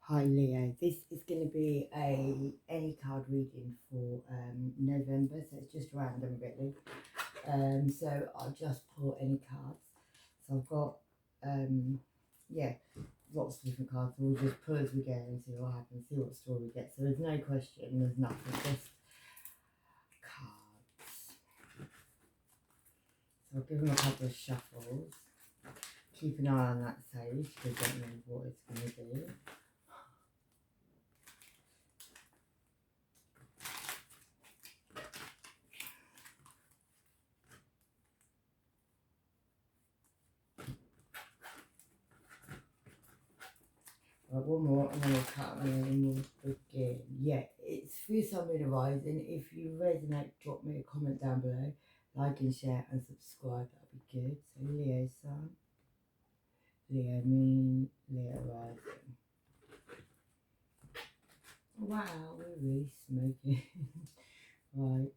Hi Leo, this is going to be any card reading for November, so it's just random really. So I'll just pull any cards. So I've got yeah, lots of different cards. So we'll just pull as we go and see what happens, see what story we get. So there's no question, there's nothing, just cards. So I'll give them a couple of shuffles. Keep an eye on that sage because I don't know what it's going to do. Right, one more and then we'll cut and we'll begin. Yeah, it's through Sun Rising. If you resonate, drop me a comment down below. Like and share and subscribe, that'll be good. So Leo Sun, Leo Moon, Leo Rising. Wow, we're really smoking. Right,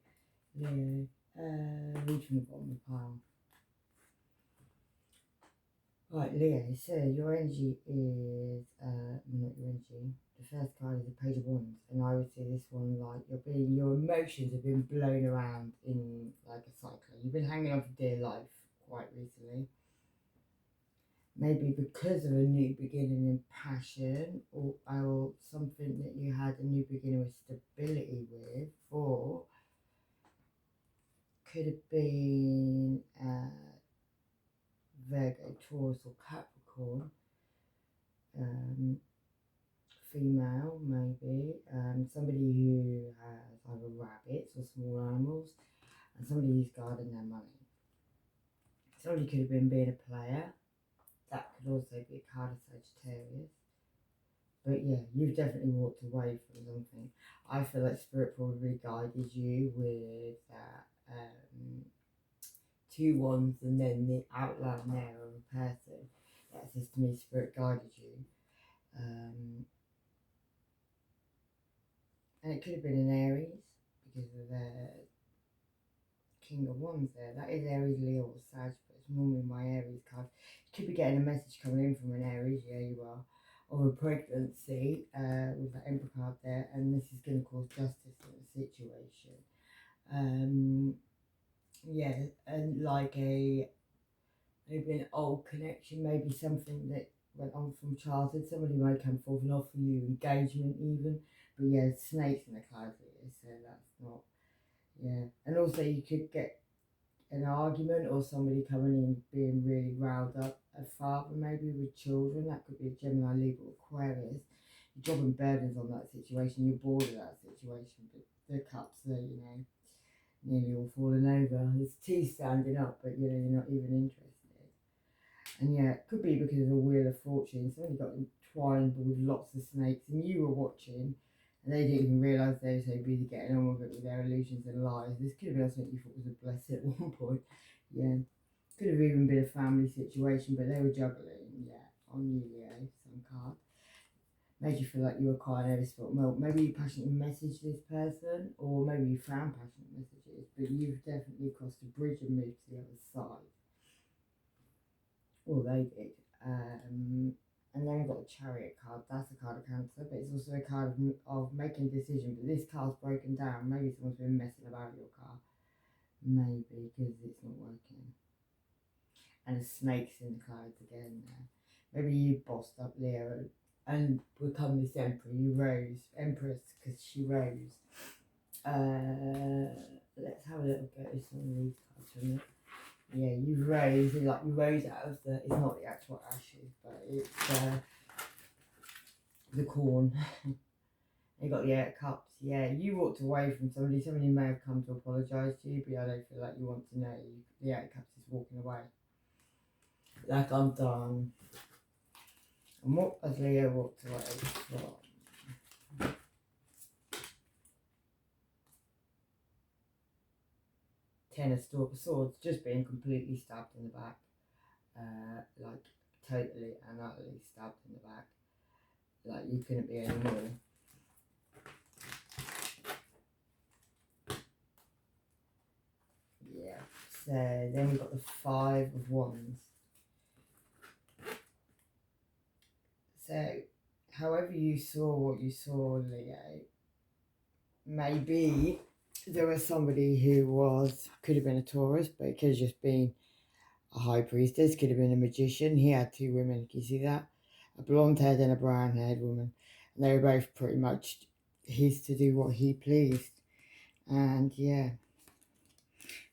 Leo, read from the bottom of the pile. Right, Leo, so your energy is, not your energy, the first card is the Page of Wands, and I would say this one, like, your emotions have been blown around in, like, a cyclone. You've been hanging on for dear life quite recently. Maybe because of a new beginning in passion, or something that you had a new beginning with stability with, or could have been, Virgo, Taurus, or Capricorn. Female, maybe, somebody who has either rabbits or small animals, and somebody who's guarding their money. Somebody could have been being a player. That could also be a card of Sagittarius. But yeah, you've definitely walked away from something. I feel like Spirit probably guided you with that two wands and then the outline there of a person. That says to me Spirit guided you. And it could have been an Aries because of the King of Wands there. That is Aries, Leo, or Sag, but it's normally my Aries card. You could be getting a message coming in from an Aries, yeah, you are, or a pregnancy with that Emperor card there, and this is going to cause justice in the situation. Yeah, and like maybe an old connection, maybe something that went on from childhood. Somebody might come forward and offer you engagement even. But yeah, snakes in the clouds here, so that's not, yeah. And also you could get an argument or somebody coming in being really riled up. A father maybe with children, that could be a Gemini, Libra, Aquarius. You're dropping burdens on that situation, you're bored of that situation, but the cups are, you know, nearly all falling over. There's tea standing up, but you know, you're not even interested. And yeah, it could be because of the Wheel of Fortune. Somebody got entwined with lots of snakes and you were watching and they didn't even realise they were so busy getting on with it with their illusions and lies. This could have been something you thought was a blessing at one point. Yeah. Could have even been a family situation, but they were juggling, yeah, on you, yeah, some card. Made you feel like you were quite nervous, but well, maybe you passionately messaged this person, or maybe you found passionate messages, but you've definitely crossed a bridge and moved to the other side. Well, they did. And then I've got the Chariot card. That's a card of Cancer, but it's also a card of making a decision. But this card's broken down. Maybe someone's been messing about your car. Maybe because it's not working. And the snakes in the clouds again there. Maybe you bossed up Leo and become this emperor. You rose. Empress, because she rose. Let's have a little go at some of these cards from it. Yeah, you rose, like you rose out of the, it's not the actual ashes, but it's the corn. You got the 8 of Cups. Yeah, you walked away from somebody may have come to apologise to you, but I don't feel like you want to know. The 8 of Cups is walking away. Like, I'm done. And what has Leo walked away from? Ten of Swords, just being completely stabbed in the back. Like, totally and utterly stabbed in the back. Like, you couldn't be any more. Yeah, so then we've got the 5 of Wands. So however you saw what you saw, Leo, maybe there was somebody who could have been a Taurus, but it could have just been a high priestess, could have been a magician. He had two women, can you see that? A blonde haired and a brown haired woman. And they were both pretty much his to do what he pleased. And yeah,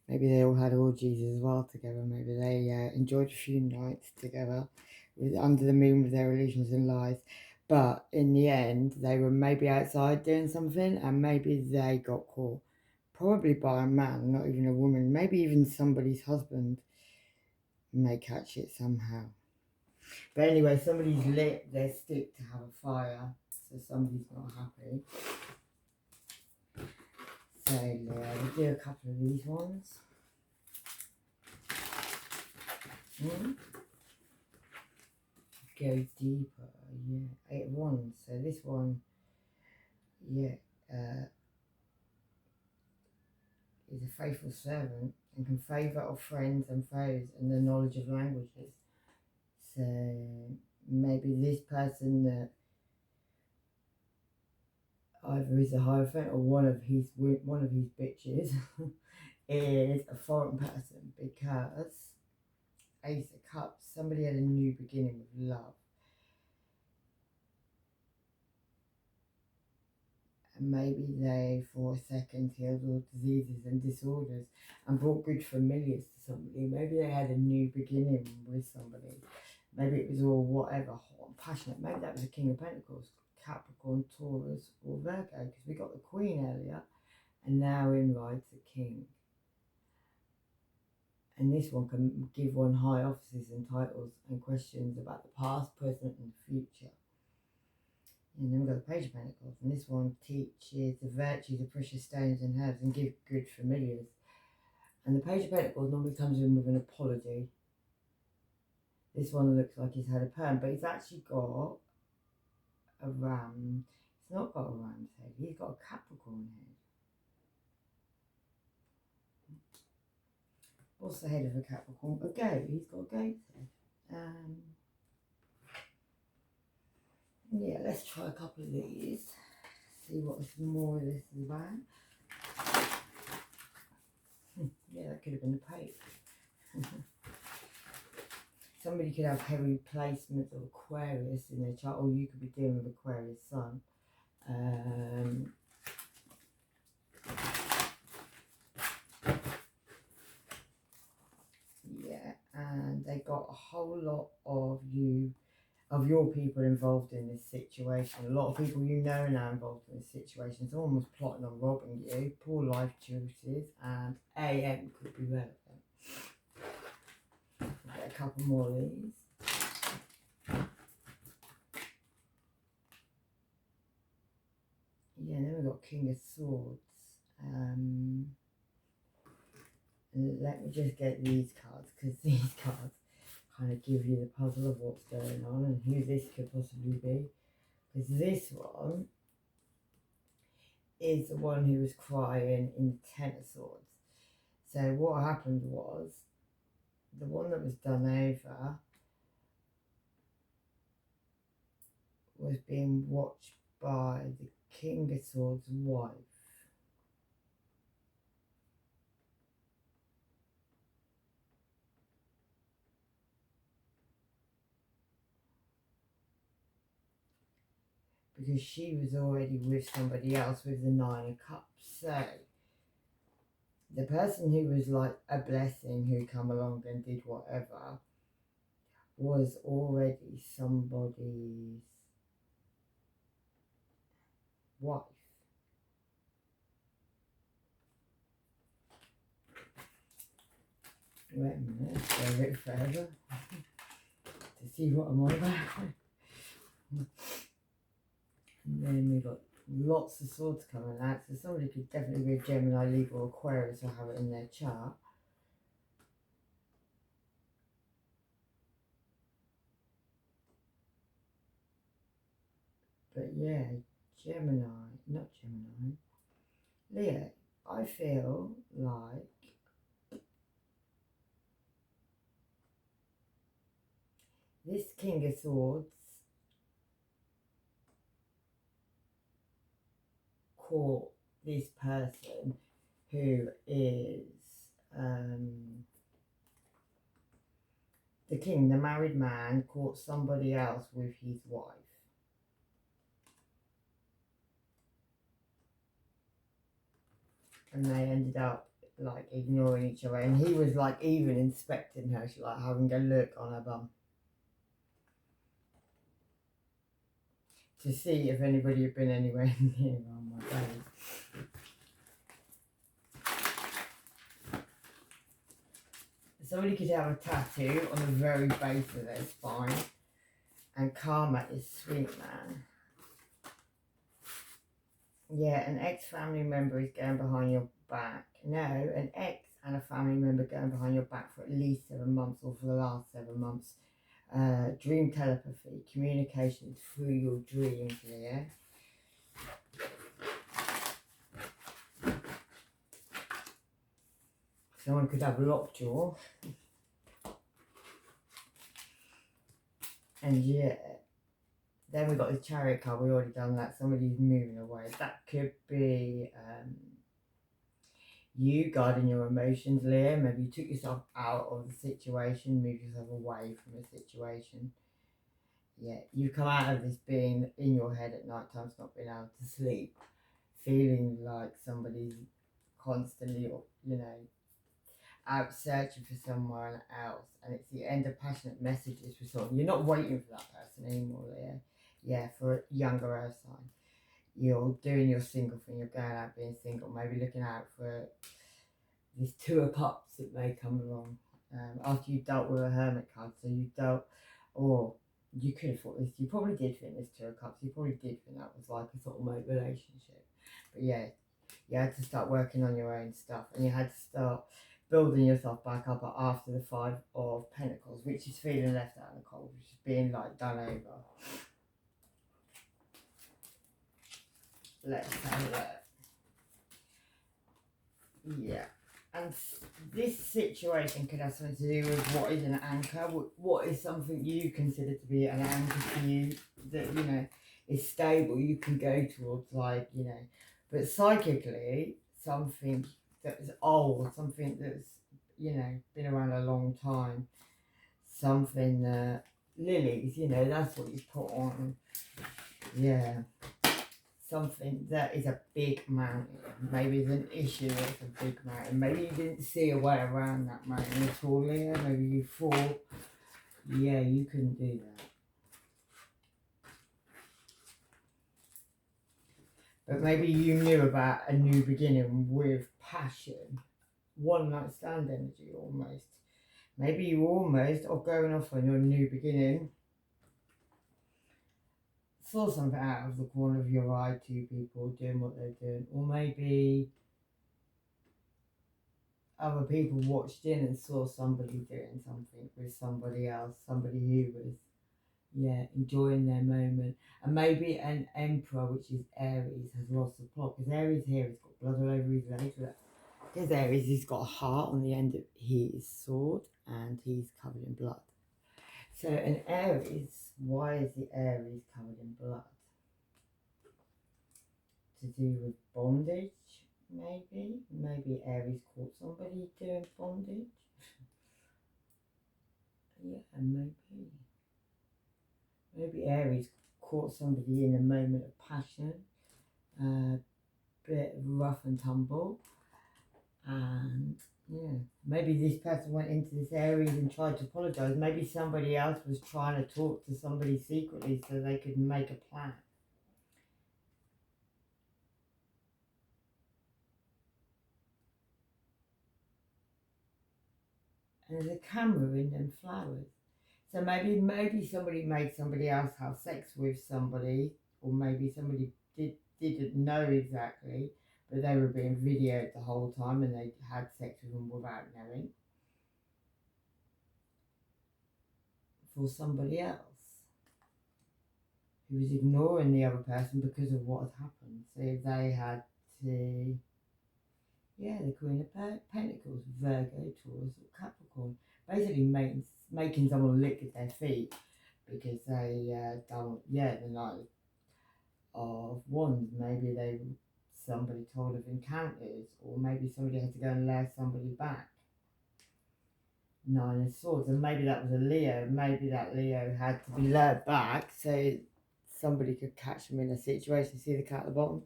maybe they all had orgies as well together. Maybe they enjoyed a few nights together under the moon with their illusions and lies. But in the end, they were maybe outside doing something, and maybe they got caught. Probably by a man, not even a woman. Maybe even somebody's husband may catch it somehow. But anyway, somebody's lit their stick to have a fire, so somebody's not happy. So yeah, we'll do a couple of these ones. Go deeper, yeah. 8 of Wands. So this one, yeah, is a faithful servant and can favour of friends and foes and the knowledge of languages. So maybe this person that either is a Hierophant or one of his bitches is a foreign person, because Ace of Cups, somebody had a new beginning with love. And maybe they, for a second, healed all diseases and disorders and brought good familiars to somebody. Maybe they had a new beginning with somebody. Maybe it was all whatever, hot and passionate. Maybe that was the King of Pentacles, Capricorn, Taurus, or Virgo, because we got the Queen earlier, and now in rides the King. And this one can give one high offices and titles and questions about the past, present, and future. And then we've got the Page of Pentacles, and this one teaches the virtues of precious stones and herbs and give good familiars. And the Page of Pentacles normally comes in with an apology. This one looks like he's had a perm, but he's actually got a ram. He's not got a ram's head, he's got a Capricorn head. What's the head of a Capricorn? A goat, he's got a goat's head. Yeah, let's try a couple of these. See what more of this is about. Yeah, that could have been a Pope. Somebody could have heavy placements of Aquarius in their chart, or you could be dealing with Aquarius Sun. Yeah, and they got a whole lot of your people involved in this situation. A lot of people you know are now involved in this situation. Someone was plotting on robbing you. Poor life choices, and AM could be relevant. Get a couple more of these. Yeah, then we've got King of Swords. Let me just get these cards, because these cards kind of give you the puzzle of what's going on and who this could possibly be. Because this one is the one who was crying in the Ten of Swords. So what happened was, the one that was done over was being watched by the King of Swords' wife. Because she was already with somebody else with the Nine of Cups. So the person who was like a blessing, who come along and did whatever, was already somebody's wife. Wait a minute, let's go a bit further to see what I'm on about. And then we've got lots of swords coming out, so somebody could definitely be a Gemini, Libra, or Aquarius, or have it in their chart. But yeah, Leo, I feel like this King of Swords caught this person who is the king, the married man, caught somebody else with his wife. And they ended up like ignoring each other, and he was like even inspecting her, she like having a look on her bum to see if anybody had been anywhere near on my face. Somebody could have a tattoo on the very base of their spine, and karma is sweet, man. Yeah, an ex-family member is going behind your back. No, an ex and a family member going behind your back for at least 7 months, or for the last 7 months. Dream telepathy, communication through your dreams, yeah. Someone could have lockjaw. And yeah, then we got the chariot card, we already done that. Somebody's moving away. That could be you guarding your emotions, Leah. Maybe you took yourself out of the situation, moved yourself away from the situation. Yeah, you come out of this being in your head at night times, not being able to sleep, feeling like somebody's constantly, you know, out searching for someone else, and it's the end of passionate messages for someone. You're not waiting for that person anymore, Leah. Yeah, for a younger earth sign. You're doing your single thing, you're going out being single, maybe looking out for this 2 of Cups that may come along. After you dealt with a Hermit card, so you dealt, or you could have thought this, you probably did think this 2 of Cups, you probably did think that was like a sort of mate relationship. But yeah, you had to start working on your own stuff, and you had to start building yourself back up after the 5 of Pentacles, which is feeling left out in the cold, which is being like done over. Let's have a look. Yeah, and this situation could have something to do with what is an anchor, what is something you consider to be an anchor for you that, you know, is stable, you can go towards, like, you know, but psychically, something that's old, something that's, you know, been around a long time, something that, lilies, you know, that's what you put on, yeah. Something that is a big mountain. Maybe it's an issue that's a big mountain. Maybe you didn't see a way around that mountain at all, Leah. Maybe you thought, yeah, you couldn't do that. But maybe you knew about a new beginning with passion. One night stand energy almost. Maybe you almost are going off on your new beginning. Saw something out of the corner of your eye, 2 people doing what they're doing. Or maybe other people watched in and saw somebody doing something with somebody else, somebody who was, yeah, enjoying their moment. And maybe an emperor, which is Aries, has lost the plot, because Aries here has got blood all over his legs. Because Aries, he's got a heart on the end of his sword, and he's covered in blood. So an Aries, why is the Aries covered in blood? To do with bondage, maybe? Maybe Aries caught somebody doing bondage? Yeah, maybe. Maybe Aries caught somebody in a moment of passion, a bit rough and tumble, and yeah, maybe this person went into this Aries and tried to apologise. Maybe somebody else was trying to talk to somebody secretly so they could make a plan. And there's a camera in them flowers. So maybe somebody made somebody else have sex with somebody, or maybe somebody didn't know exactly, but they were being videoed the whole time and they had sex with them without knowing. For somebody else who was ignoring the other person because of what had happened. So they had to, yeah, the Queen of Pentacles, Virgo, Taurus, or Capricorn, basically making someone lick at their feet because they don't, yeah, the Knight of Wands, maybe they somebody told of encounters, or maybe somebody had to go and lure somebody back. Nine of Swords, and maybe that was a Leo. Maybe that Leo had to be lured back so somebody could catch him in a situation. See the cat at the bottom?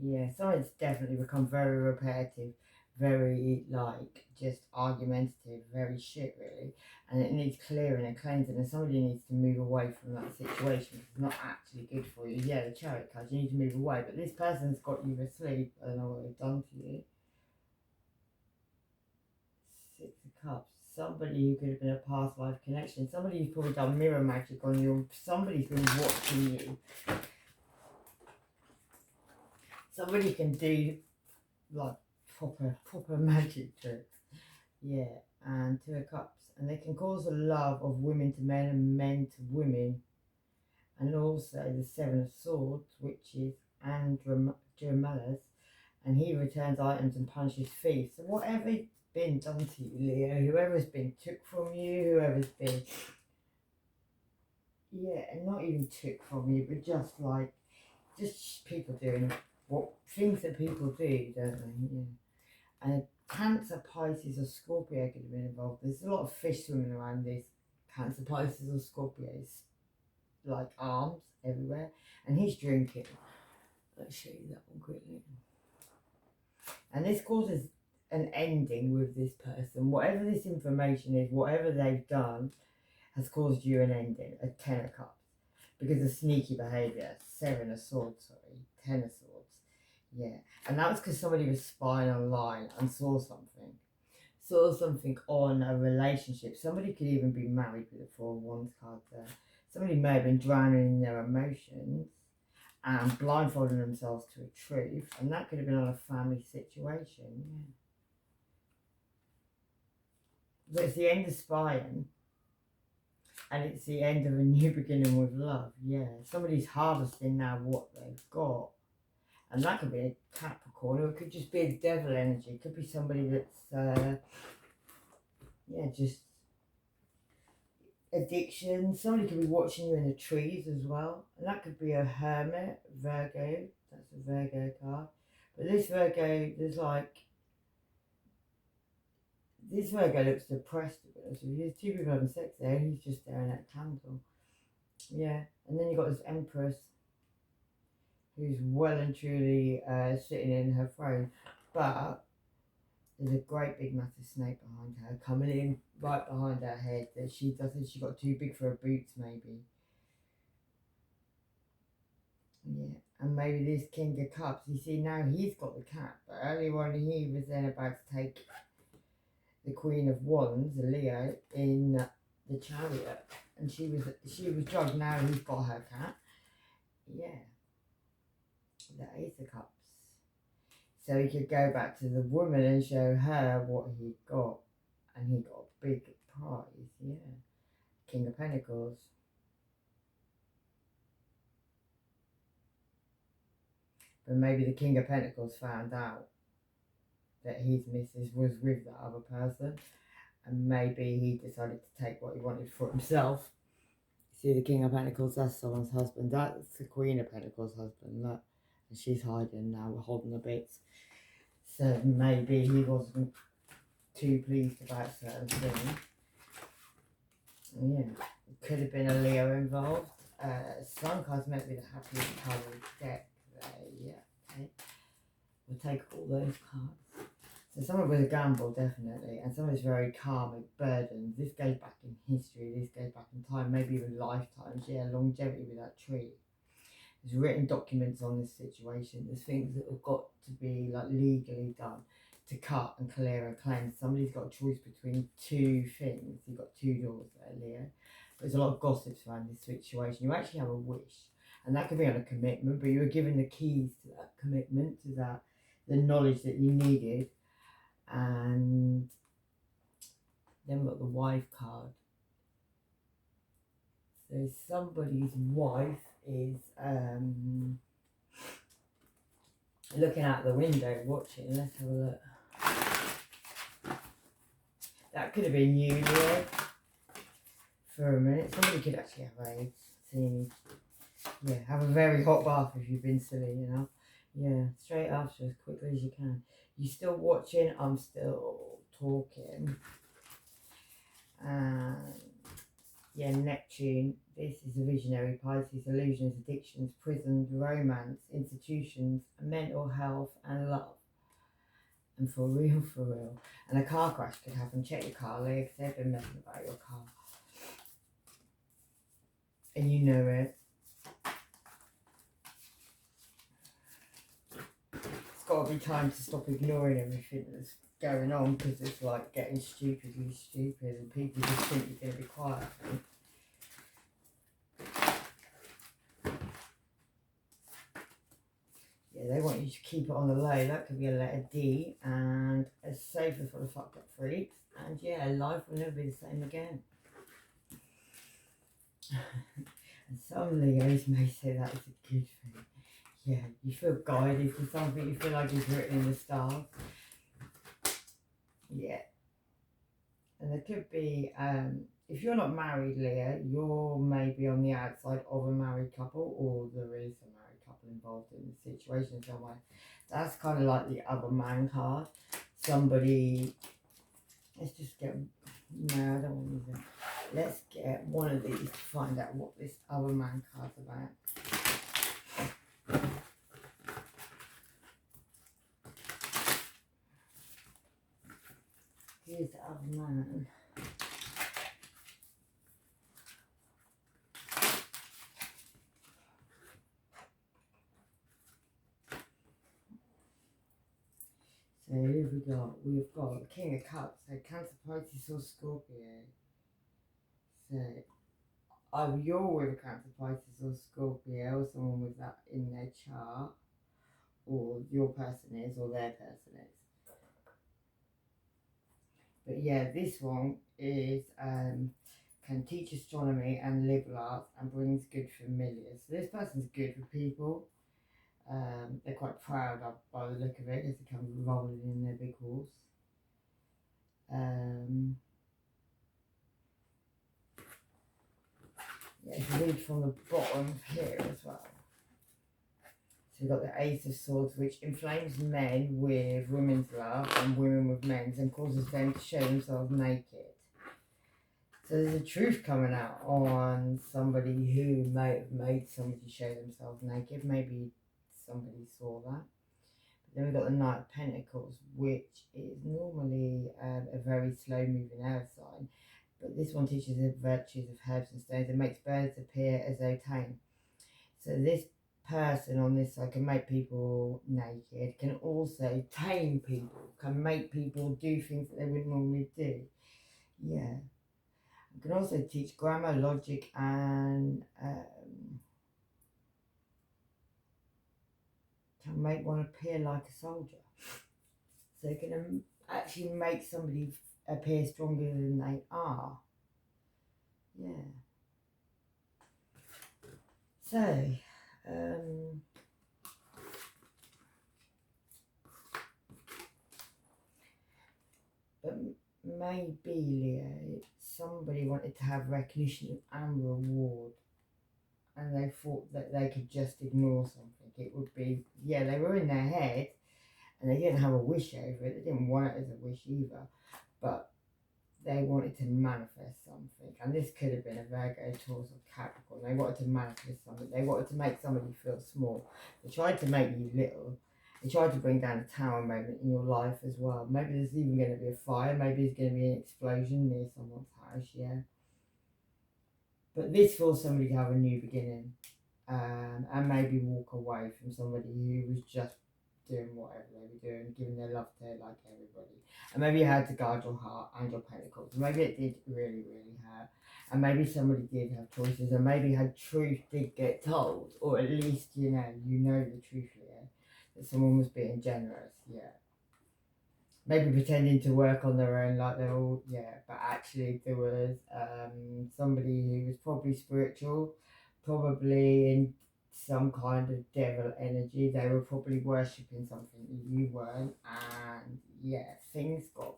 Yeah, something's definitely become very repetitive, very like just argumentative, very shit really, and it needs clearing and cleansing, and somebody needs to move away from that situation. It's not actually good for you. Yeah, the Chariot card, you need to move away, but this person's got you asleep. I don't know what they've done to you. Six of Cups. Somebody who could have been a past life connection. Somebody who's probably done mirror magic on you. Somebody's been watching you. Somebody can do like proper magic tricks. Yeah, and Two of Cups. And they can cause a love of women to men and men to women. And also the Seven of Swords, which is Andromedas, and he returns items and punishes thieves. So whatever's been done to you, Leo, whoever's been took from you, whoever's been, yeah, and not even took from you, but just like, just people doing what things that people do, don't they? Yeah. And Cancer, Pisces, or Scorpio could have been involved. There's a lot of fish swimming around these Cancer, Pisces, or Scorpios, like arms everywhere, and he's drinking. Let's show you that one quickly. And this causes an ending with this person. Whatever this information is, whatever they've done, has caused you an ending. A Ten of Cups. Because of sneaky behaviour. Seven of Swords, sorry. Ten of Swords. Yeah. And that was because somebody was spying online and saw something. Saw something on a relationship. Somebody could even be married with a Four of Wands card there. Somebody may have been drowning in their emotions and blindfolding themselves to a truth, and that could have been on a family situation. Yeah. But it's the end of spying, and it's the end of a new beginning with love. Yeah, somebody's harvesting now what they've got, and that could be a Capricorn, or it could just be a devil energy. It could be somebody that's yeah, just addiction. Somebody could be watching you in the trees as well, and that could be a Hermit, Virgo. That's a Virgo card. But this Virgo, this Virgo looks depressed. So there's two people having sex there, and he's just staring at a candle. Yeah, and then you've got this Empress, who's well and truly sitting in her throne, but there's a great big massive snake behind her, coming in right behind her head. That she got too big for her boots, maybe. Yeah, and maybe this King of Cups. You see, now he's got the cat, but earlier on he was then about to take the Queen of Wands, the Leo, in the Chariot, and she was drugged. Now he's got her cat. Yeah, the Ace of Cups. So he could go back to the woman and show her what he got, and he got a big prize. Yeah, King of Pentacles. But maybe the King of Pentacles found out that his missus was with that other person, and maybe he decided to take what he wanted for himself. See the King of Pentacles, that's someone's husband. That's the Queen of Pentacles' husband, look. And she's hiding now, holding the bits. So maybe he wasn't too pleased about certain things. Yeah, it could have been a Leo involved. Sun cards might be the happiest coloured deck there. Yeah, okay. We'll take all those cards. So someone with a gamble, definitely, and someone who's very karmic, burdened. This goes back in history, this goes back in time, maybe even lifetimes. Yeah, longevity with that tree. There's written documents on this situation. There's things that have got to be like legally done to cut and clear and cleanse. Somebody's got a choice between two things. You've got two doors there, Leo. There's a lot of gossips around this situation. You actually have a wish, and that could be on a commitment, but you were given the keys to that commitment, to that, the knowledge that you needed. And then we've got the wife card. So somebody's wife is looking out the window watching. Let's have a look. That could have been you, Leah, for a minute. Somebody could actually have AIDS. See, yeah, have a very hot bath if you've been silly, you know. Yeah, straight after, as quickly as you can. You still watching? I'm still talking. Yeah, Neptune. This is a visionary. Pisces, illusions, addictions, prisons, romance, institutions, mental health, and love. And for real, for real. And a car crash could happen. Check your car, Leah, because they've been messing about your car. And you know it. It's got to be time to stop ignoring everything that's going on, because it's like getting stupidly stupid and people just think you're going to be quiet. Yeah, they want you to keep it on the low. That could be a letter D, and a safer for the fucked up freaks. And yeah, life will never be the same again. And some Leos may say that is a good thing. Yeah, you feel guided to something, you feel like it's written in the stars. Yeah. And there could be, if you're not married, Leah, you're maybe on the outside of a married couple, or there is a married couple involved in the situation somewhere. That's kind of like the other man card. Somebody, let's just get, no, I don't want to. Let's get one of these to find out what this other man card's about. Here's the other man. So who have we got? We've got the King of Cups, so Cancer, Pisces or Scorpio. So either you're with a Cancer, Pisces or Scorpio, or someone with that in their chart, or your person is, or their person is. But yeah, this one is can teach astronomy and liberal arts and brings good familiar. So this person's good for people. They're quite proud of, by the look of it, as they come rolling in their big horse. Yeah, if you read from the bottom here as well. So we've got the Ace of Swords, which inflames men with women's love and women with men's, and causes them to show themselves naked. So there's a truth coming out on somebody who may have made somebody show themselves naked. Maybe somebody saw that. But then we've got the Knight of Pentacles, which is normally a very slow moving air sign. But this one teaches the virtues of herbs and stones and makes birds appear as though tame. So this person on this side can make people naked, can also tame people, can make people do things that they wouldn't normally do. Yeah. You can also teach grammar, logic, and can make one appear like a soldier. So you can actually make somebody appear stronger than they are. Yeah. So, but maybe, Leo, somebody wanted to have recognition and reward, and they thought that they could just ignore something. It would be, yeah, they were in their head, and they didn't have a wish over it. They didn't want it as a wish either, but they wanted to manifest something. And this could have been a Virgo, Taurus, or Capricorn. They wanted to manifest something. They wanted to make somebody feel small. They tried to make you little. They tried to bring down a tower moment in your life as well. Maybe there's even going to be a fire. Maybe there's going to be an explosion near someone's house, yeah. But this forced somebody to have a new beginning. And maybe walk away from somebody who was just doing whatever they were doing, giving their love to like everybody. And maybe you had to guard your heart and your pentacles. Maybe it did really, really hurt. And maybe somebody did have choices, and maybe had truth did get told, or at least you know the truth here, that someone was being generous, yeah. Maybe pretending to work on their own, like they're all, yeah. But actually there was somebody who was probably spiritual, probably in some kind of devil energy. They were probably worshipping something that you weren't, and yeah, things got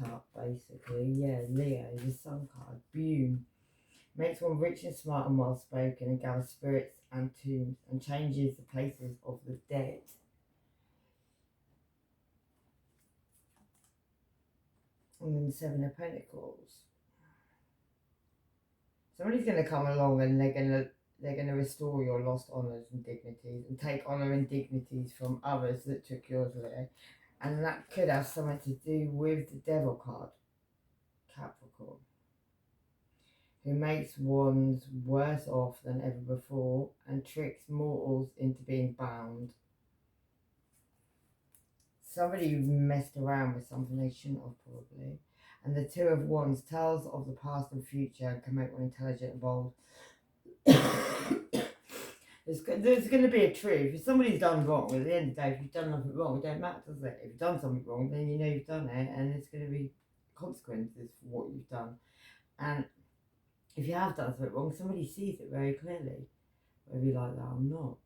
up, basically. Yeah, Leo, the sun card. Boom. Makes one rich and smart and well spoken and gathers spirits and tombs and changes the places of the dead. And then the Seven of Pentacles. Somebody's going to come along and they're going to restore your lost honours and dignities and take honour and dignities from others that took yours, Leo. And that could have something to do with the Devil card, Capricorn, who makes ones worse off than ever before and tricks mortals into being bound. Somebody messed around with something they shouldn't have, probably. And the Two of Wands tells of the past and future and can make one intelligent and bold. There's going to be a truth. If somebody's done wrong, at the end of the day, if you've done nothing wrong, it don't matter, does it? If you've done something wrong, then you know you've done it, and there's going to be consequences for what you've done. And if you have done something wrong, somebody sees it very clearly, whether you like that or not.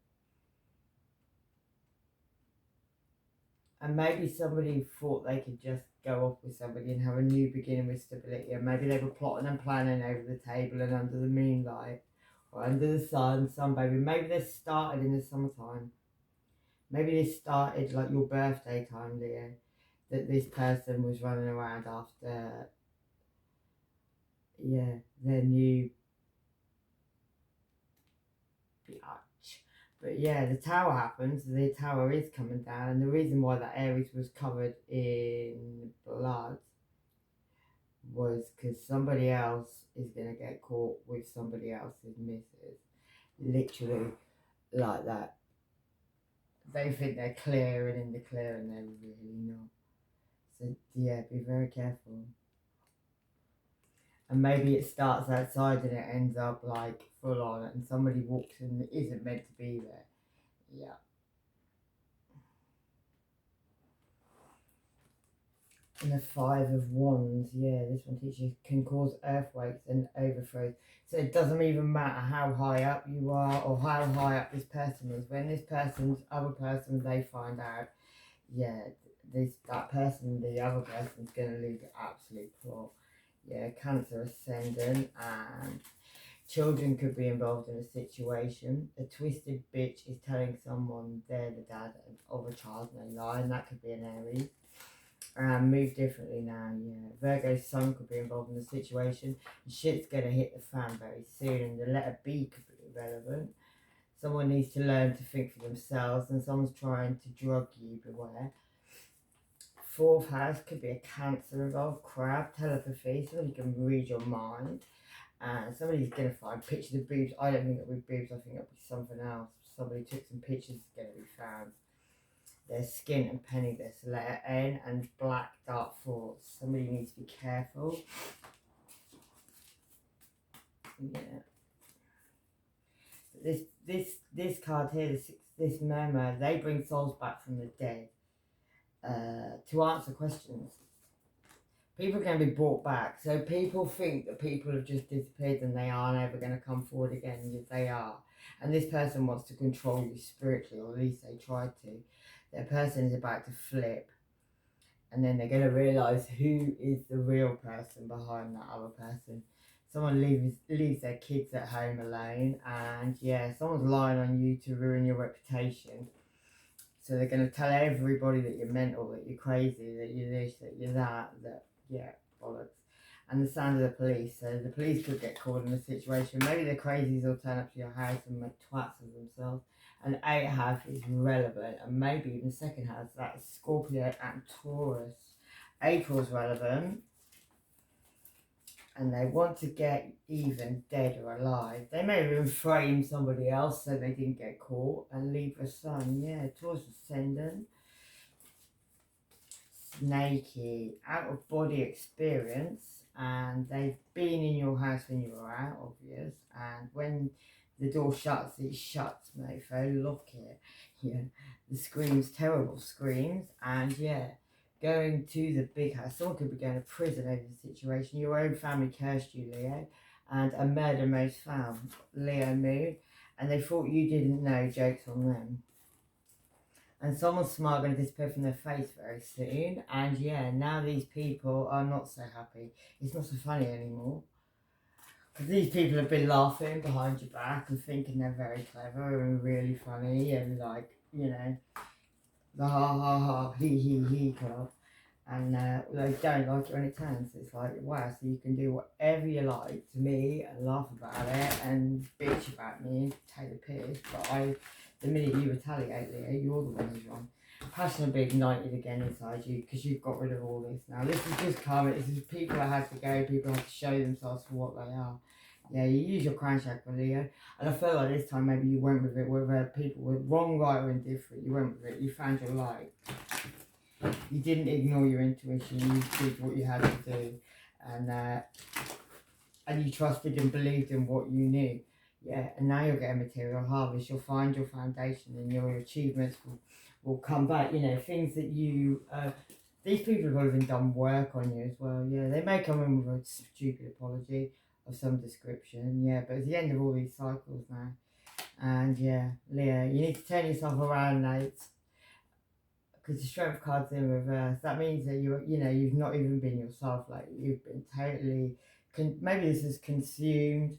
And maybe somebody thought they could just go off with somebody and have a new beginning with stability, and maybe they were plotting and planning over the table and under the moonlight, or under the sun, baby. Maybe this started in the summertime. Maybe this started like your birthday time, Leo, that this person was running around after, yeah, their new biatch. But yeah, the tower happens, the tower is coming down, and the reason why that Aries was covered in blood was because somebody else is going to get caught with somebody else's missus. Literally like that. They think they're clear and in the clear and they're really not. So yeah, be very careful. And maybe it starts outside and it ends up like full on and somebody walks in that isn't meant to be there. Yeah. And the Five of Wands, yeah, this one teaches can cause earthquakes and overthrows. So it doesn't even matter how high up you are or how high up this person is. When this other person, they find out, yeah, that person, the other person's going to lose the absolute plot. Yeah, Cancer ascendant, and children could be involved in a situation. A twisted bitch is telling someone they're the dad of a child and they lie, and that could be an Aries. Move differently now, yeah. Virgo's sun could be involved in the situation. Shit's going to hit the fan very soon, and the letter B could be relevant. Someone needs to learn to think for themselves, and someone's trying to drug you, beware. Fourth house could be a Cancer involved, crab, telepathy, somebody can read your mind. And somebody's going to find pictures of boobs. I don't think it'll be boobs, I think it'll be something else. Somebody took some pictures, it's going to be found. There's skin and penniless, letter N, and black dark thoughts. Somebody needs to be careful. Yeah. This card here, this mermaid, they bring souls back from the dead to answer questions. People are going to be brought back. So people think that people have just disappeared and they are never going to come forward again. Yes, they are. And this person wants to control you spiritually, or at least they tried to. Their person is about to flip. And then they're going to realise who is the real person behind that other person. Someone leaves their kids at home alone. And yeah, someone's lying on you to ruin your reputation. So they're going to tell everybody that you're mental, that you're crazy, that you're this, that you're that, yeah, bollocks. And the sound of the police. So the police could get caught in a situation. Maybe the crazies will turn up to your house and make twats of themselves. And 8th house is relevant. And maybe even 2nd house, that's Scorpio and Taurus. April's relevant. And they want to get even, dead or alive. They may even frame somebody else so they didn't get caught. And Libra sun, yeah, Taurus ascendant. Snaky, out of body experience, and they've been in your house when you were out, obvious, and when the door shuts, it shuts, mofo, lock it. Yeah, the screams, terrible screams, and yeah, going to the big house. Someone could be going to prison over the situation. Your own family cursed you, Leo, and a murder most found, Leo moon, and they thought you didn't know, jokes on them. And someone's smile going to disappear from their face very soon. And yeah, now these people are not so happy. It's not so funny anymore. Because these people have been laughing behind your back and thinking they're very clever and really funny and like, you know, the ha ha ha, he club. And they don't like it when it turns. It's like, wow, so you can do whatever you like to me and laugh about it and bitch about me and take the piss. But the minute you retaliate, Leah, you're the one who's wrong. Passion will be ignited again inside you because you've got rid of all this now. This is just karma. This is people that had to go. People have to show themselves for what they are. Yeah, you use your crown chakra, Leo. And I feel like this time maybe you went with it, whether people were wrong, right, or indifferent. You went with it. You found your light. You didn't ignore your intuition. You did what you had to do, and you trusted and believed in what you knew. Yeah, and now you'll get a material harvest. You'll find your foundation, and your achievements will come back. You know, things that you. These people have even done work on you as well. Yeah, they may come in with a stupid apology of some description. Yeah, but it's the end of all these cycles now. And yeah, Leo, you need to turn yourself around, mate. Because the strength card's in reverse. That means that you've not even been yourself. Like you've been totally, maybe this is consumed.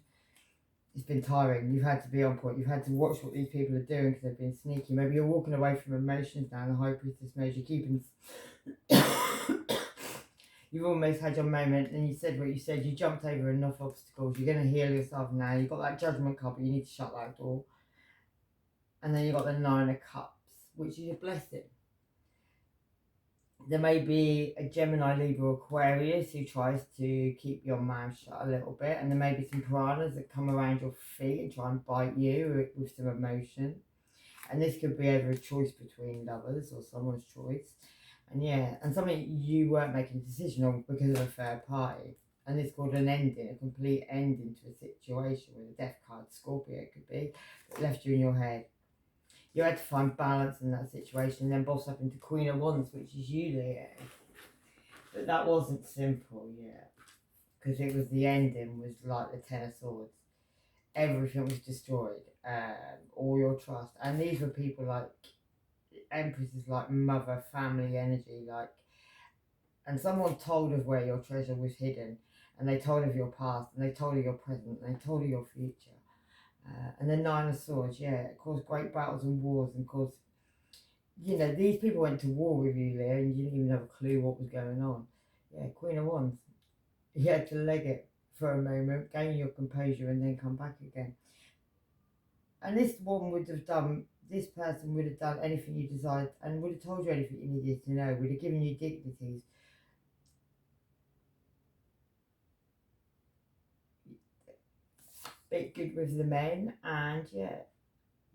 It's been tiring. You've had to be on point. You've had to watch what these people are doing because they've been sneaky. Maybe you're walking away from emotions now. The High Priestess mode. You're keeping. You've almost had your moment, and you said what you said. You jumped over enough obstacles. You're going to heal yourself now. You've got that judgment card, but you need to shut that door. And then you've got the Nine of Cups, which is a blessing. There may be a Gemini, Libra, Aquarius who tries to keep your mouth shut a little bit, and there may be some piranhas that come around your feet and try and bite you with some emotion. And this could be over a choice between lovers or someone's choice. And yeah, and something you weren't making a decision on because of a third party. And it's called an ending, a complete ending to a situation with a death card, Scorpio it could be, that left you in your head. You had to find balance in that situation and then boss up into Queen of Wands, which is you, Leo. But that wasn't simple, yeah. Because it was the ending was like the Ten of Swords. Everything was destroyed. All your trust. And these were people like empresses, like mother, family energy, like. And someone told of where your treasure was hidden. And they told of your past. And they told of your present. And they told of your future. And the Nine of Swords, yeah, it caused great battles and wars and caused, these people went to war with you, Leo, and you didn't even have a clue what was going on. Yeah, Queen of Wands. You had to leg it for a moment, gain your composure, and then come back again. And this person would have done anything you desired and would have told you anything you needed to know, would have given you dignities. Bit good with the men, and yeah,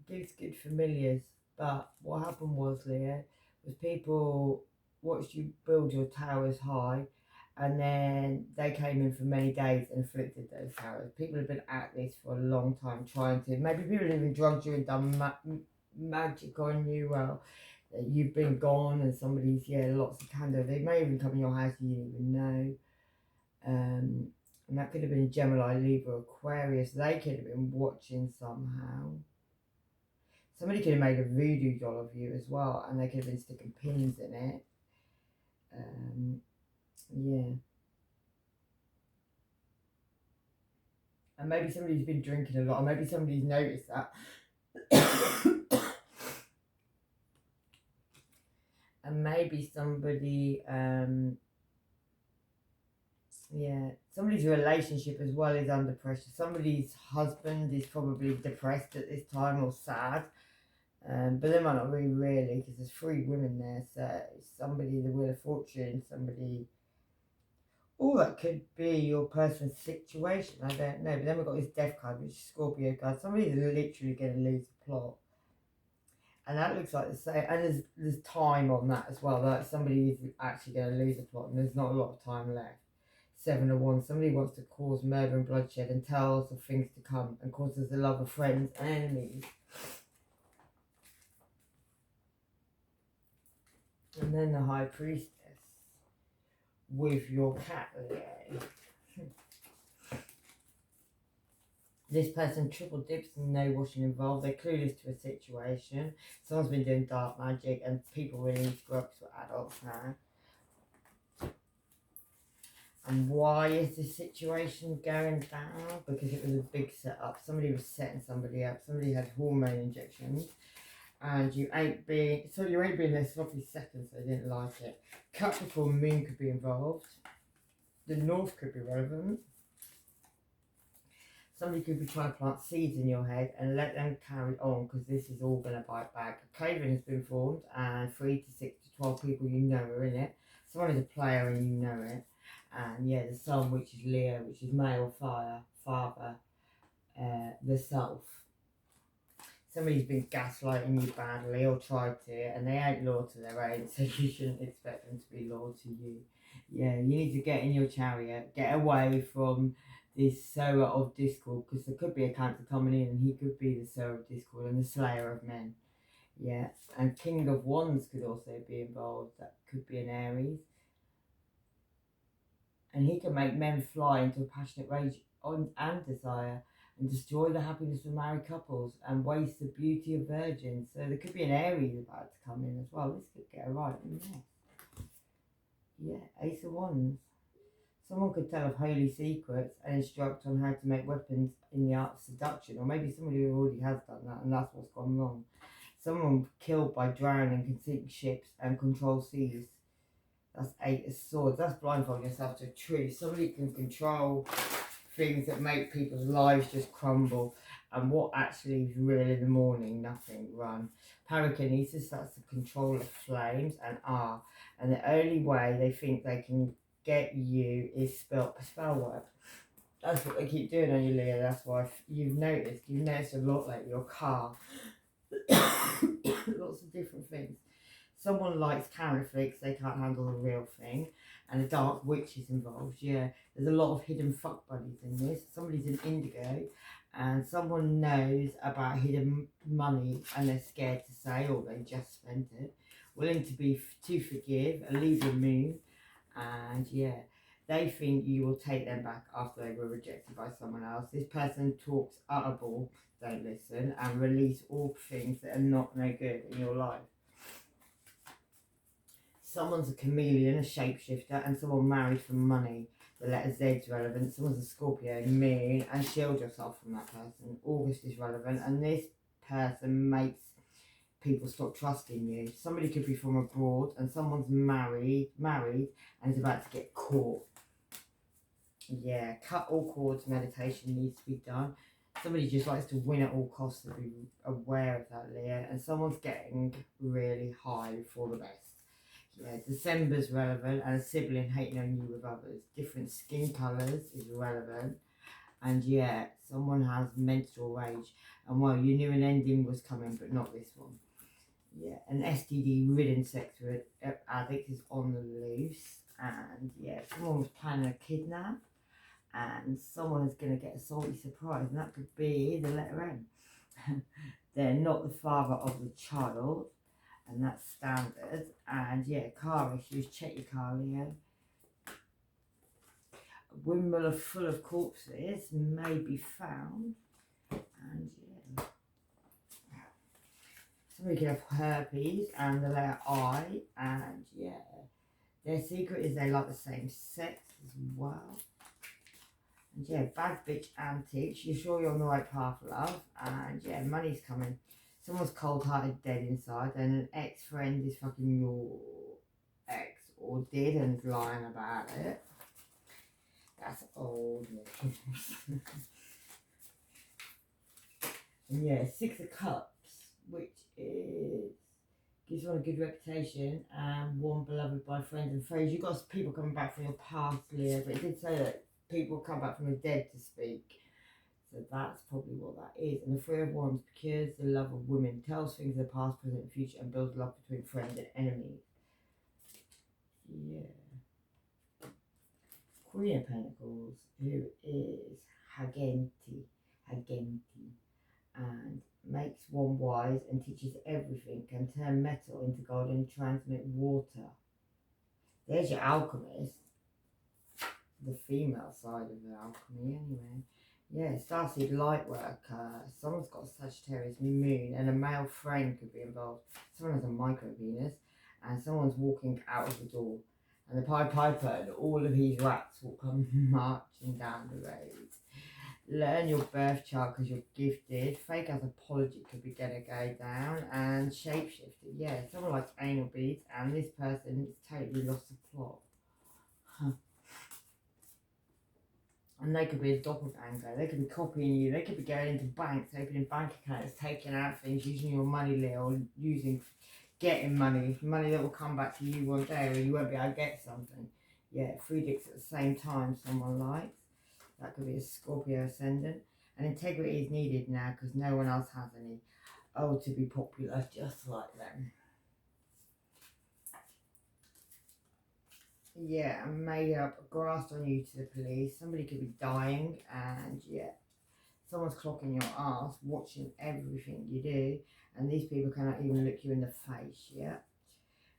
gives good familiars. But what happened was, Leo, was people watched you build your towers high, and then they came in for many days and afflicted those towers. People have been at this for a long time, trying to. Maybe people have even drugged you and done magic on you. Well, you've been gone, and somebody's lots of candles. They may even come in your house and you didn't even know. And that could have been Gemini, Libra, Aquarius. They could have been watching somehow. Somebody could have made a voodoo doll of you as well, and they could have been sticking pins in it. Yeah. And maybe somebody's been drinking a lot, or maybe somebody's noticed that. And maybe somebody, somebody's relationship as well is under pressure. Somebody's husband is probably depressed at this time or sad. But they might not be really, because there's 3 women there. So somebody, the Wheel of Fortune, somebody. Oh, that could be your person's situation. I don't know. But then we've got this Death card, which is Scorpio card. Somebody's literally going to lose the plot. And that looks like the same. And there's time on that as well. Like somebody is actually going to lose the plot, and there's not a lot of time left. 7 of Wands. Somebody wants to cause murder and bloodshed and tells of things to come and causes the love of friends and enemies. And then the High Priestess with your cat, Leo. This person triple dips and no washing involved. They're clueless to a situation. Someone's been doing dark magic and people really need to grow up to adults now. And why is this situation going down? Because it was a big setup. Somebody was setting somebody up. Somebody had hormone injections. And you ain't been there sloppy seconds, so they didn't like it. Capricorn moon could be involved. The north could be relevant. Somebody could be trying to plant seeds in your head and let them carry on, because this is all going to bite back. A coven has been formed and 3 to 6 to 12 people you know are in it. Someone is a player and you know it. And yeah, the sun, which is Leo, which is male fire, father, the self. Somebody's been gaslighting you badly or tried to, and they ain't loyal to their own, so you shouldn't expect them to be loyal to you. Yeah, you need to get in your chariot, get away from this sower of discord, because there could be a Cancer coming in and he could be the sower of discord and the slayer of men. Yeah, and King of Wands could also be involved. That could be an Aries. And he can make men fly into a passionate rage and desire, and destroy the happiness of married couples and waste the beauty of virgins. So there could be an Aries about to come in as well. This could get a right mess. Yeah, Ace of Wands. Someone could tell of holy secrets and instruct on how to make weapons in the art of seduction, or maybe somebody who already has done that and that's what's gone wrong. Someone killed by drowning can sink ships and control seas. That's 8 of Swords. That's blindfolding yourself to a truth. Somebody can control things that make people's lives just crumble. And what actually is real in the morning? Nothing. Run. Pyrokinesis, that's the control of flames and R. And the only way they think they can get you is spell work. That's what they keep doing on you, Leo. That's why you've noticed a lot lately. Your car. Lots of different things. Someone likes counterfeits, they can't handle the real thing. And a dark witch is involved. Yeah, there's a lot of hidden fuck buddies in this. Somebody's an indigo and someone knows about hidden money and they're scared to say, or they just spent it. Willing to forgive, a Libra moon. And yeah, they think you will take them back after they were rejected by someone else. This person talks utterable, don't listen, and release all things that are not no good in your life. Someone's a chameleon, a shapeshifter, and someone married for money. The letter Z is relevant. Someone's a Scorpio, moon, and shield yourself from that person. August is relevant, and this person makes people stop trusting you. Somebody could be from abroad, and someone's married, and is about to get caught. Yeah, cut all cords. Meditation needs to be done. Somebody just likes to win at all costs, to be aware of that, Leo. And someone's getting really high for the best. Yeah, December's relevant, and a sibling hating on you with others. Different skin colours is relevant. And yeah, someone has menstrual rage. And well, you knew an ending was coming, but not this one. Yeah, an STD-ridden sex addict is on the loose. And yeah, someone was planning a kidnap. And someone is going to get a salty surprise. And that could be the letter M. They're not the father of the child. And that's standard. And yeah, car issues, check your car, Leo. A windmill full of corpses may be found. And yeah, somebody could have herpes and the letter I. And yeah, their secret is they like the same sex as well. And yeah, bad bitch antics. You're sure you're on the right path, love. And yeah, money's coming. Someone's cold-hearted, dead inside, and an ex-friend is fucking your ex, or did, and is lying about it. That's old news. And yeah, 6 of Cups, which is gives one a good reputation and one beloved by friends and foes. You've got people coming back from your past, Leo, but it did say that people come back from the dead to speak. So that's probably what that is. And the 3 of Wands procures the love of women, tells things of the past, present, and future, and builds love between friends and enemies. Yeah. Queen of Pentacles, who is Hagenti, and makes one wise and teaches everything, can turn metal into gold and transmit water. There's your alchemist. The female side of the alchemy, anyway. Yeah, starseed light worker. Someone's got a Sagittarius moon and a male friend could be involved. Someone has a micro Venus and someone's walking out of the door. And the Pied Piper and all of his rats will come marching down the road. Learn your birth chart because you're gifted. Fake as apology could be gonna go down. And shapeshifter. Yeah, someone likes anal beads and this person is totally lost the plot. And they could be a doppelganger, they could be copying you, they could be going into banks, opening bank accounts, taking out things, using your money, Lil, getting money that will come back to you one day, or you won't be able to get something. Yeah, 3 dicks at the same time, someone likes. That could be a Scorpio ascendant. And integrity is needed now because no one else has any. Oh, to be popular, just like them. Yeah, and made up, grasped on you to the police. Somebody could be dying, and yeah, someone's clocking your ass, watching everything you do, and these people cannot even look you in the face. Yeah,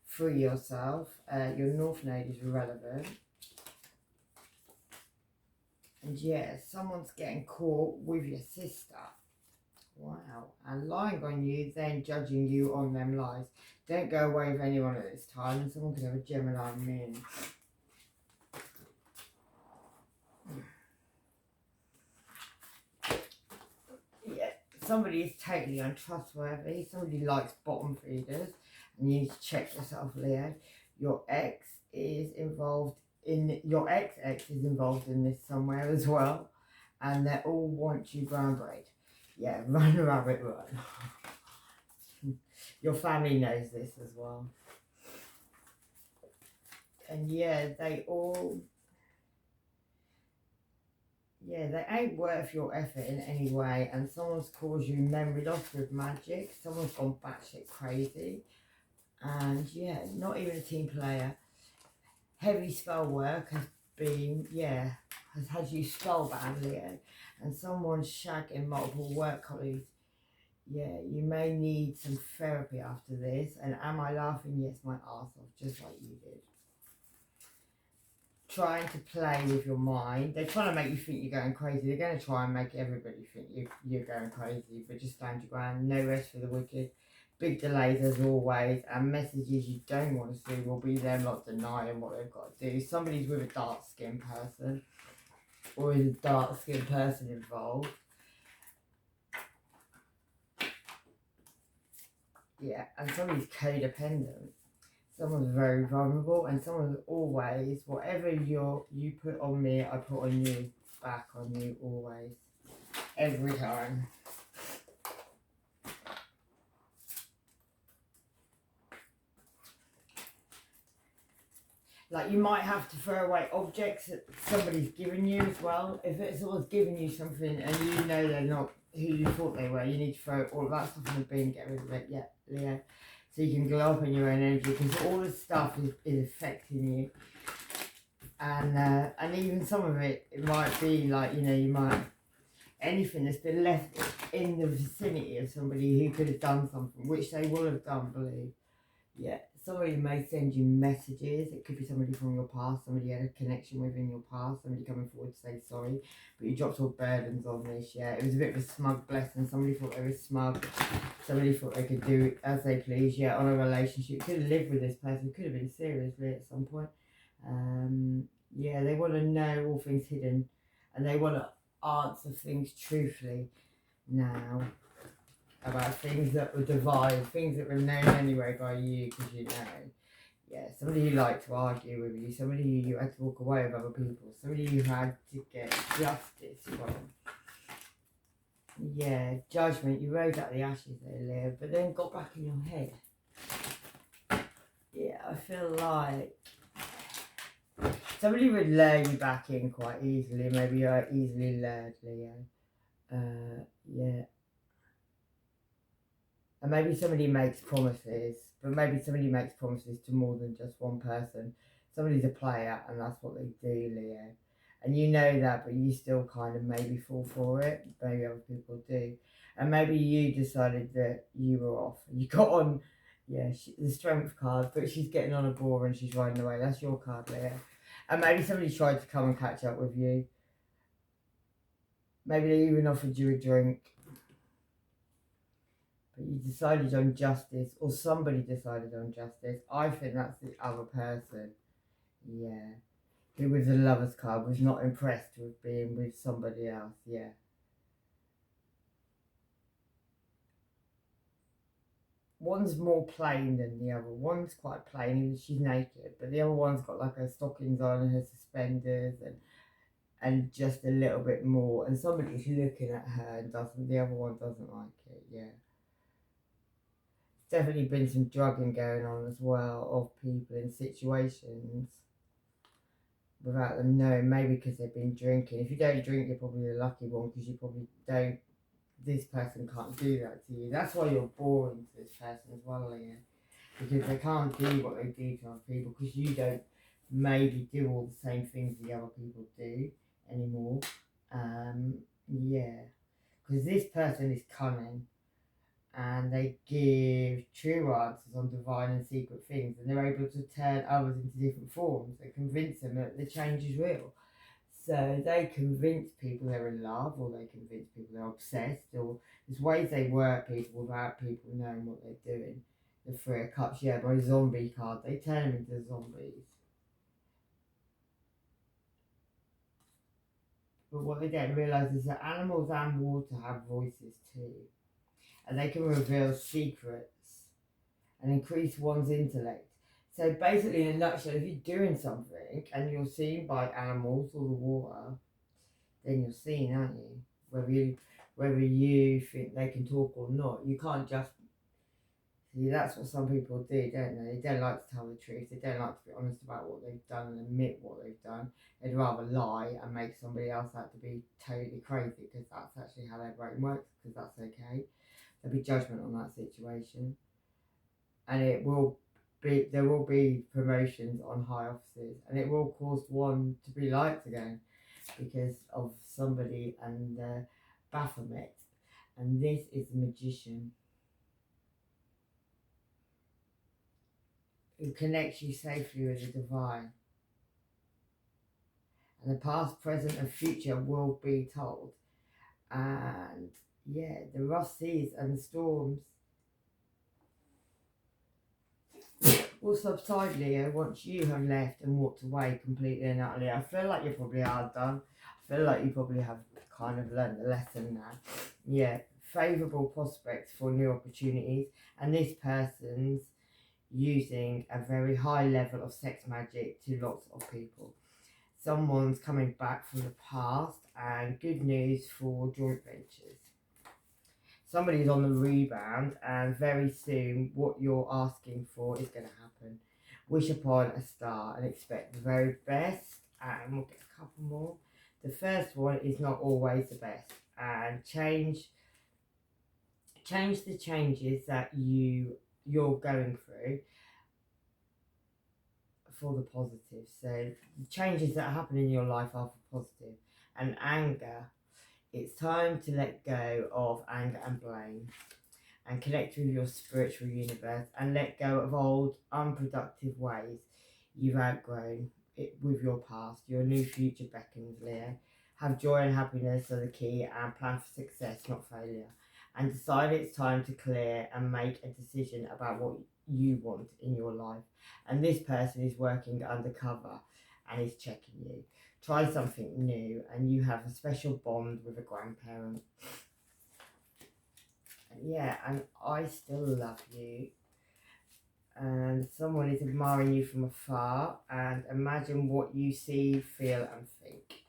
free yourself. Your North Node is relevant, and yeah, someone's getting caught with your sister. Wow, and lying on you, then judging you on them lies. Don't go away with anyone at this time, and someone could have a Gemini moon. Yeah, somebody is totally untrustworthy. Somebody likes bottom feeders, and you need to check yourself, Leo. Your ex is involved in ex is involved in this somewhere as well, and they all want you brown braid. Yeah, run rabbit run. Your family knows this as well, and yeah, they ain't worth your effort in any way, and someone's caused you memory loss with magic. Someone's gone batshit crazy, and yeah, not even a team player. Heavy spell work has had you spellbound, Leo, and someone's shagging multiple work colleagues. Yeah, you may need some therapy after this. And am I laughing? Yes, my arse off, just like you did. Trying to play with your mind. They're trying to make you think you're going crazy. They're going to try and make everybody think you're going crazy, but just stand your ground. No rest for the wicked. Big delays as always, and messages you don't want to see will be them not denying what they've got to do. Somebody's with a dark skinned person, or is a dark skinned person involved. Yeah, and somebody's codependent. Someone's very vulnerable, and someone's always, whatever you put on me, I put on you, back on you, always, every time. Like, you might have to throw away objects that somebody's given you as well. If someone's given you something and you know they're not who you thought they were, you need to throw all of that stuff in the bin and get rid of it. Yeah, Leo. So you can glow up in your own energy, because all this stuff is affecting you. And even some of it might be like, you might, anything that's been left in the vicinity of somebody who could have done something, which they will have done, believe. Yeah, somebody may send you messages. It could be somebody from your past, somebody you had a connection with in your past, somebody coming forward to say sorry, but you dropped all burdens on this. Yeah, it was a bit of a smug blessing. Somebody thought they were smug. Somebody thought they could do as they please. Yeah, on a relationship, could have lived with this person, could have been seriously at some point. Yeah, they want to know all things hidden, and they want to answer things truthfully now. About things that were divided, things that were known anyway by you, because you know. Yeah, somebody who liked to argue with you, somebody who you had to walk away with other people, somebody who had to get justice from. Yeah, judgment, you rose out of the ashes there, Leo, but then got back in your head. Yeah, I feel like somebody would lure you back in quite easily. Maybe you're easily lured, Leo. Yeah. And maybe somebody makes promises, but maybe somebody makes promises to more than just one person. Somebody's a player, and that's what they do, Leo. And you know that, but you still kind of maybe fall for it. Maybe other people do. And maybe you decided that you were off. You got on, the strength card, but she's getting on a boar and she's riding away. That's your card, Leo. And maybe somebody tried to come and catch up with you. Maybe they even offered you a drink. But you decided on justice, or somebody decided on justice. I think that's the other person. Yeah. Who with the lover's card was not impressed with being with somebody else. Yeah. One's more plain than the other. One's quite plain, even she's naked, but the other one's got like her stockings on and her suspenders and just a little bit more. And somebody's looking at her and the other one doesn't like it. Yeah. Definitely been some drugging going on as well of people in situations without them knowing, maybe because they've been drinking. If you don't drink, you're probably the lucky one because you probably don't. This person can't do that to you. That's why you're boring to this person as well, Leah, because they can't do what they do to other people because you don't maybe do all the same things the other people do anymore. Yeah, because this person is cunning and they give true answers on divine and secret things, and they're able to turn others into different forms and convince them that the change is real. So they convince people they're in love, or they convince people they're obsessed, or there's ways they work people without people knowing what they're doing. The Three of Cups, yeah, by zombie card, they turn them into zombies. But what they don't realise is that animals and water have voices too, and they can reveal secrets and increase one's intellect. So basically, in a nutshell, if you're doing something and you're seen by animals or the water, then you're seen, aren't you? Whether you think they can talk or not, you can't just see. That's what some people do, don't they? They don't like to tell the truth. They don't like to be honest about what they've done and admit what they've done. They'd rather lie and make somebody else out to be totally crazy because that's actually how their brain works. Because that's okay. There'll be judgment on that situation, and there will be promotions on high offices, and it will cause one to be liked again because of somebody and Baphomet. And this is the magician who connects you safely with the divine. And the past, present, and future will be told. And yeah, the rough seas and the storms will subside, Leo, once you have left and walked away completely and utterly. I feel like you probably are done. I feel like you probably have kind of learned the lesson now. Yeah, favourable prospects for new opportunities, and this person's using a very high level of sex magic to lots of people. Someone's coming back from the past, and good news for joint ventures. Somebody's on the rebound, and very soon what you're asking for is going to happen. Wish upon a star and expect the very best. And we'll get a couple more. The first one is not always the best, and change the changes that you're going through for the positive. So the changes that happen in your life are for positive. And anger, it's time to let go of anger and blame and connect with your spiritual universe and let go of old unproductive ways you've outgrown it with your past. Your new future beckons, Leo. Have joy and happiness are the key, and plan for success, not failure. And decide it's time to clear and make a decision about what you want in your life. And this person is working undercover and is checking you. Try something new, and you have a special bond with a grandparent. Yeah, and I still love you. And someone is admiring you from afar, and imagine what you see, feel, and think.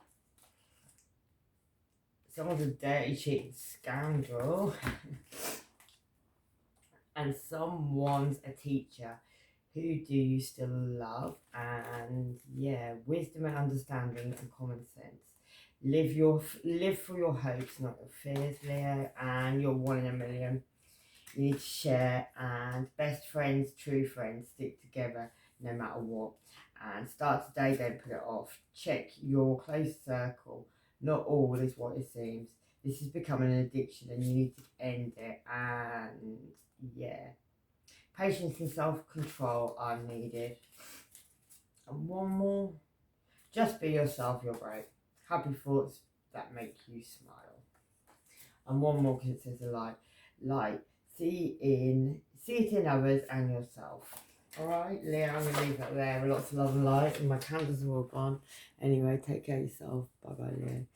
Someone's a dirty, cheating scoundrel. And someone's a teacher. Who do you still love? And yeah, wisdom and understanding and common sense. Live for your hopes, not your fears, Leo. And you're 1 in a million. You need to share, and best friends, true friends, stick together no matter what. And start today, don't put it off. Check your close circle. Not all is what it seems. This is becoming an addiction and you need to end it. And yeah, patience and self-control are needed. And one more, just be yourself, you're great. Happy thoughts that make you smile. And one more because it says a light. Light. See it in others and yourself. Alright, Leah, I'm going to leave that there with lots of love and light, and my candles are all gone. Anyway, take care of yourself. Bye bye, Leah.